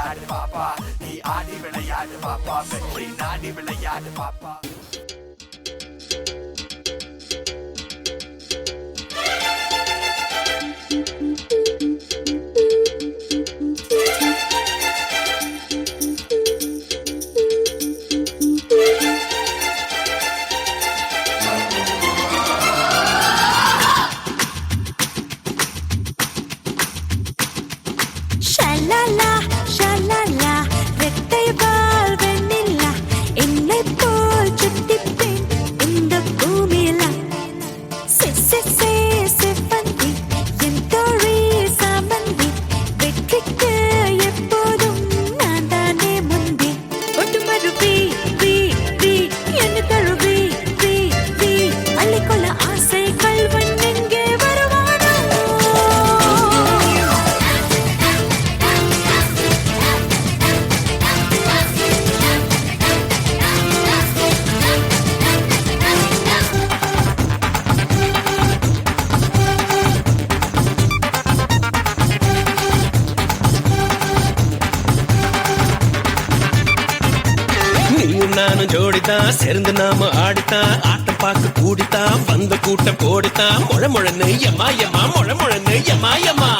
விளையாடு பாப்பா, நீ ஆடி விளையாடு பாப்பா, வெற்றி நாடி விளையாடு பாப்பா. நானும் ஜோடித்தான் சேர்ந்து நாம ஆடித்தான் ஆட்டம் பார்க்க கூடித்தான் வந்த கூட்டம் கோடித்தான் முழமுழன்னு எம்மா எம்மா முழமுழன்னு எம்மா எம்மா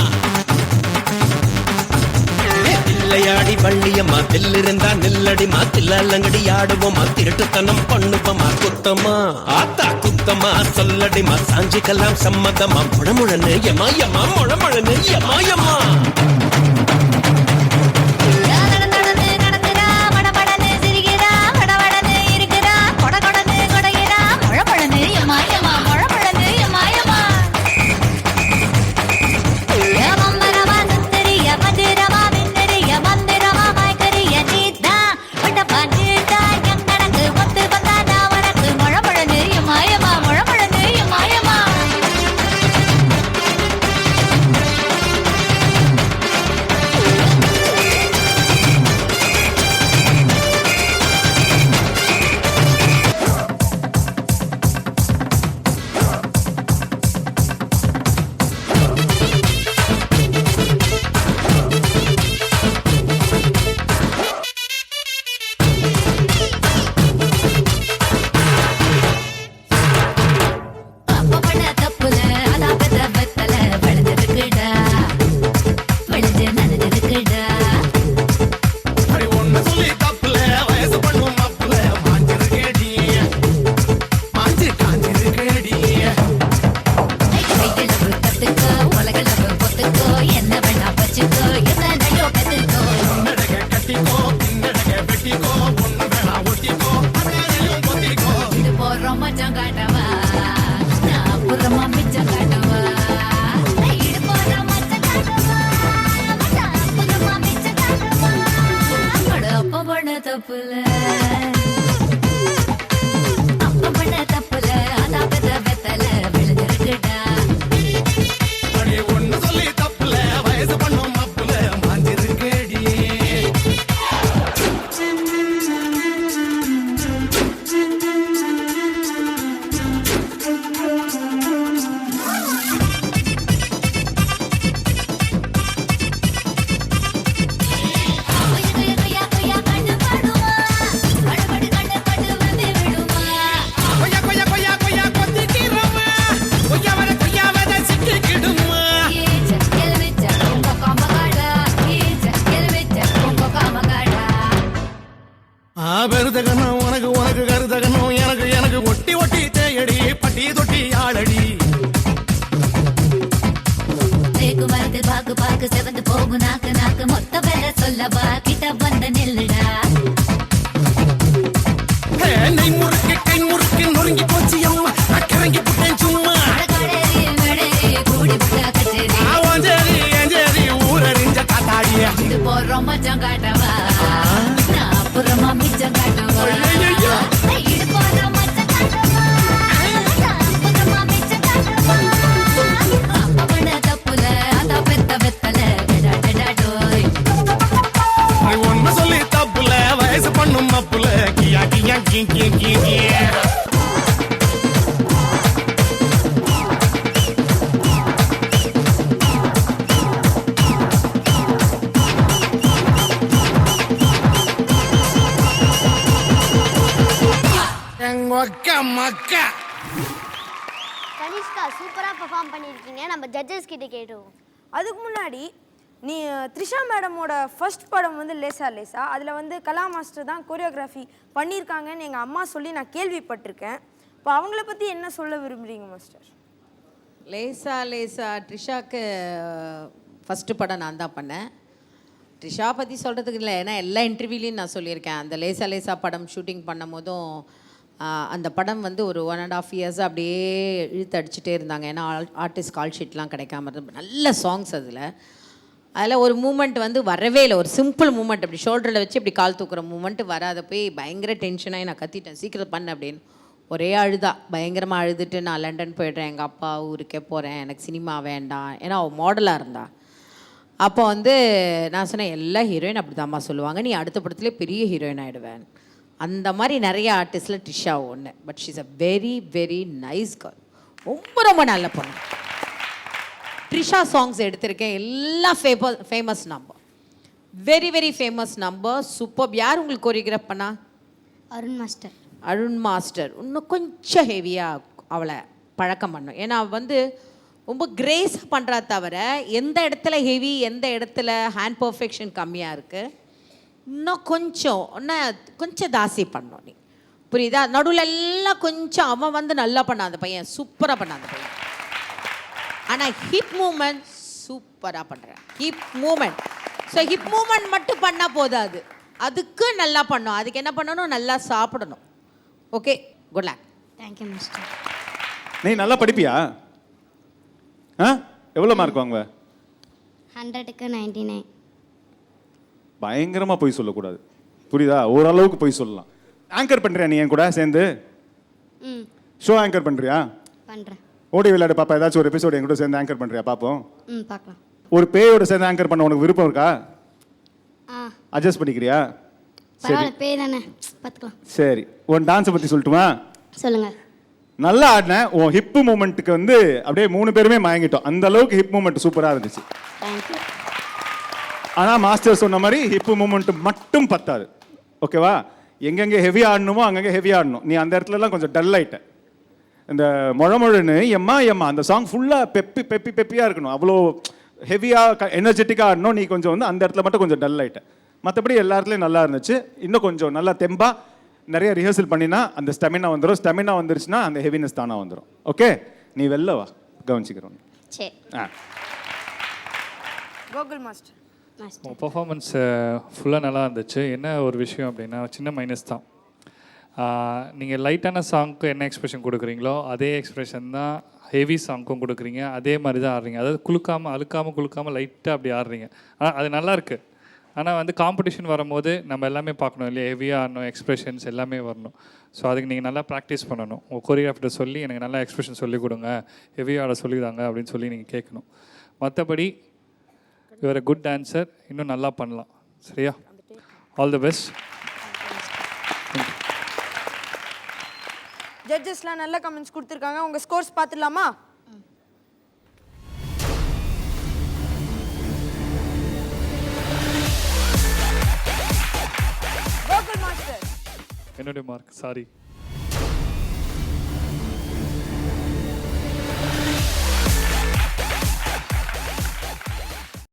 தில்லையாடி வள்ளியம்மா தில்லிருந்தா நில்லடிமா தில்லங்கடி ஆடுவோமா திருட்டுத்தனம் பண்ணுவோமா குத்தமா ஆத்தா குத்தமா சொல்லடிமா சாஞ்சிக்கலாம் சம்மதமா முழமுழன்னு எம்மா எம்மா முழமுழன்னு எம்மா எம்மா பெருதகனும் உனக்கு உனக்கு கருதகனும் எனக்கு எனக்கு ஒட்டி ஒட்டி தேயடி பட்டி தொட்டி ஆளடி பாக்கு பாக்கு செவந்து போகும் நாக்கு நாக்கு மொத்த வேலை சொல்லவா கிட்ட வந்த நெல்லுடா நெய் முறுக்கு கை முறுக்கு நொறுங்கி போச்சு அம்மா அக்கறங்கி புட்டேன் சும்மா கூடி புட்டா கச்சேரி அஞ்சேரி ஊரறிஞ்ச காத்தாடியா இது போறோம் மச்சம் காட்டவா நான் அப்புறமா மிச்சம் காட்டவா இது போறோம் மச்சம் காட்டவா நான் அப்புறமா மிச்சம் காட்டவா அப்பவன தப்புல அத பெத்த வெத்தல டடாடோய் ஒன்னு சொல்லி தப்புல வயசு பண்ணும் மப்புல கியா கியா கியா கியா கொக்க மக்கா. கனிஷ்கா சூப்பரா பெர்ஃபார்ம் பண்ணிருக்கீங்க. நம்ம ஜட்ஜஸ் கிட்ட கேட்டுவோம். அதுக்கு முன்னாடி நீ த்ரிஷா மேடமோட ஃபர்ஸ்ட் படம் வந்து லேசா லேசா, அதில் வந்து கலா மாஸ்டர் தான் கோரியோகிராஃபி பண்ணியிருக்காங்கன்னு எங்கள் அம்மா சொல்லி நான் கேள்விப்பட்டிருக்கேன். இப்போ அவங்கள பற்றி என்ன சொல்ல விரும்புகிறீங்க மாஸ்டர்? லேசா லேசா ட்ரிஷாக்கு ஃபஸ்ட்டு படம் நான் தான் பண்ணேன். ட்ரிஷா பற்றி சொல்கிறதுக்கு இல்லை, ஏன்னா எல்லா இன்டர்வியூலையும் நான் சொல்லியிருக்கேன். அந்த லேசா லேசா படம் ஷூட்டிங் பண்ணும் போதும் அந்த படம் வந்து ஒரு 1.5 years அப்படியே இழுத்து அடிச்சுட்டே இருந்தாங்க. ஏன்னா ஆர்டிஸ்ட் கால் ஷீட்லாம் கிடைக்காம இருந்தது. நல்ல சாங்ஸ் அதில் ஒரு மூமெண்ட் வந்து வரவே இல்லை. ஒரு சிம்பிள் மூமெண்ட், அப்படி ஷோல்டரில் வச்சு இப்படி கால் தூக்குற மூமெண்ட் வராத போய் பயங்கர டென்ஷனாகி நான் கத்திட்டேன், சீக்கிரம் பண்ண அப்படின்னு. ஒரே அழுதா, பயங்கரமாக அழுதுட்டு நான் லண்டன் போய்ட்றேன், எங்கள் அப்பா ஊருக்கே போகிறேன், எனக்கு சினிமா வேண்டாம். ஏன்னா அவள் மாடலாக இருந்தா. அப்போ வந்து நான் சொன்னேன், எல்லா ஹீரோயின் அப்படி தான்மா சொல்லுவாங்க, நீ அடுத்த படத்துலேயே பெரிய ஹீரோயின் ஆகிடுவேன். அந்த மாதிரி நிறைய ஆர்டிஸ்டில் ட்ரிஷா ஒன்று. But she's a very very nice girl. ரொம்ப ரொம்ப நல்ல பொண்ணு. ட்ரிஷா சாங்ஸ் எடுத்திருக்கேன், எல்லாம் famous number, very very famous number, super. யார் உங்களுக்கு கோரியோகிராஃப் பண்ணா? அருண் மாஸ்டர். அருண் மாஸ்டர் இன்னும் கொஞ்சம் ஹெவியாக அவளை பழக்கம் பண்ணும். ஏன்னா அவள் வந்து ரொம்ப கிரேஸாக பண்ணுறா தவிர எந்த இடத்துல ஹெவி, எந்த இடத்துல ஹேண்ட் பர்ஃபெக்ஷன் கம்மியாக இருக்குது, இன்னும் கொஞ்சம் தாசி பண்ணோம். நீ புரியுதா? நடுவில் எல்லாம் கொஞ்சம் அவன் வந்து நல்லா பண்ணான், அந்த பையன் சூப்பராக பண்ணான் அந்த பையன். ஆனால் ஹிப் மூமெண்ட் சூப்பராக பண்ணுறேன், hip movement. So hip movement மட்டும் பண்ணால் போதாது, அதுக்கு நல்லா பண்ணணும். அதுக்கு என்ன பண்ணணும்? நல்லா சாப்பிடணும். Okay, good luck. Thank you master. நீ நல்லா படிப்பியா? எவ்வளோ மார்க் வாங்குவ? 100க்கு 99. பயங்கரமாக போய் சொல்லக்கூடாது, புரியுதா? ஓரளவுக்கு போய் சொல்லலாம். ஆங்கர் பண்ணுறியா நீ என் கூட சேர்ந்து? ஷோ ஆங்கர் பண்ணுறியா? பண்ணுறேன். ஓடி விளையாடு பாப்பா, ஏதாச்சும் ஒரு எபிசோடு என் கூட சேர்ந்து ஆங்கர் பண்ணுறியா பார்ப்போம்? பார்க்கலாம். ஒரு பேயோட சேர்ந்து ஆங்கர் பண்ண உனக்கு விருப்பம் இருக்கா? அட்ஜஸ்ட் பண்ணிக்கிறியா? பரவாயில்ல, பேய் தானே, பார்த்துக்கலாம். சரி, உன் டான்ஸை பற்றி சொல்லட்டுமா? சொல்லுங்க. நல்லா ஆடினேன். உன் ஹிப் மூமெண்ட்டுக்கு வந்து அப்படியே 3 பேருமே மயங்கிட்டோம். அந்த அளவுக்கு ஹிப் மூமெண்ட் சூப்பராக இருந்துச்சு. தேங்க்யூ. ஆனால் மாஸ்டர் சொன்ன மாதிரி ஹிப் மூமெண்ட் மட்டும் பத்தாது, ஓகேவா? எங்கெங்கே ஹெவி ஆடணுமோ அங்கங்கே ஹெவி ஆடணும். நீ அந்த இடத்துலலாம் கொஞ்சம் டல் ஆகிட்ட. இந்த மொழமொழன்னு எம்மா அந்த சாங் ஃபுல்லாக பெப்பியாக இருக்கணும், அவ்வளோ ஹெவியாக எனர்ஜெட்டிக்காக ஆடணும். நீ கொஞ்சம் வந்து அந்த இடத்துல மட்டும் கொஞ்சம் டல் ஆகிட்ட. மற்றபடி எல்லா இடத்துலையும் நல்லா இருந்துச்சு. இன்னும் கொஞ்சம் நல்லா தெம்பா நிறைய ரிஹர்சல் பண்ணினா அந்த ஸ்டெமினா வந்துடும். ஸ்டெமினா வந்துருச்சுன்னா அந்த ஹெவினஸ் தானாக வந்துடும். ஓகே, நீ வெளில வா, கவனிச்சிக்கிறோம். சரி. கோகுல் மாஸ்டர். உங்கள் பர்ஃபார்மன்ஸ் ஃபுல்லாக நல்லா இருந்துச்சு. என்ன ஒரு விஷயம் அப்படின்னா, சின்ன மைனஸ் தான். நீங்கள் லைட்டான சாங்க்கு என்ன எக்ஸ்பிரஷன் கொடுக்குறீங்களோ அதே எக்ஸ்பிரஷன் தான் ஹெவி சாங்க்கும் கொடுக்குறீங்க. அதே மாதிரி தான் ஆடுறீங்க. அதாவது குலுக்காமல் லைட்டாக அப்படி ஆடுறீங்க. ஆனால் அது நல்லாயிருக்கு. ஆனால் வந்து காம்படிஷன் வரும்போது நம்ம எல்லாமே பார்க்கணும் இல்லையா? ஹெவியாக ஆடணும், எக்ஸ்பிரஷன்ஸ் எல்லாமே வரணும். ஸோ அதுக்கு நீங்கள் நல்லா ப்ராக்டிஸ் பண்ணணும். உங்கள் கோரியோகிராஃபர்கிட்ட சொல்லி எனக்கு நல்லா எக்ஸ்பிரஷன் சொல்லிக் கொடுங்க, ஹெவியாக ஆட சொல்லிதாங்க அப்படின்னு சொல்லி நீங்கள் கேட்கணும். மற்றபடி யூஆர் எ குட் டான்சர், இன்னும் நல்லா பண்ணலாம். சரியா? All the best. ஜட்ஜஸ்லாம் நல்ல கமெண்ட்ஸ் கொடுத்துருக்காங்க. உங்கள் ஸ்கோர்ஸ் பார்த்துடலாமா? என்னுடைய மார்க், சாரி.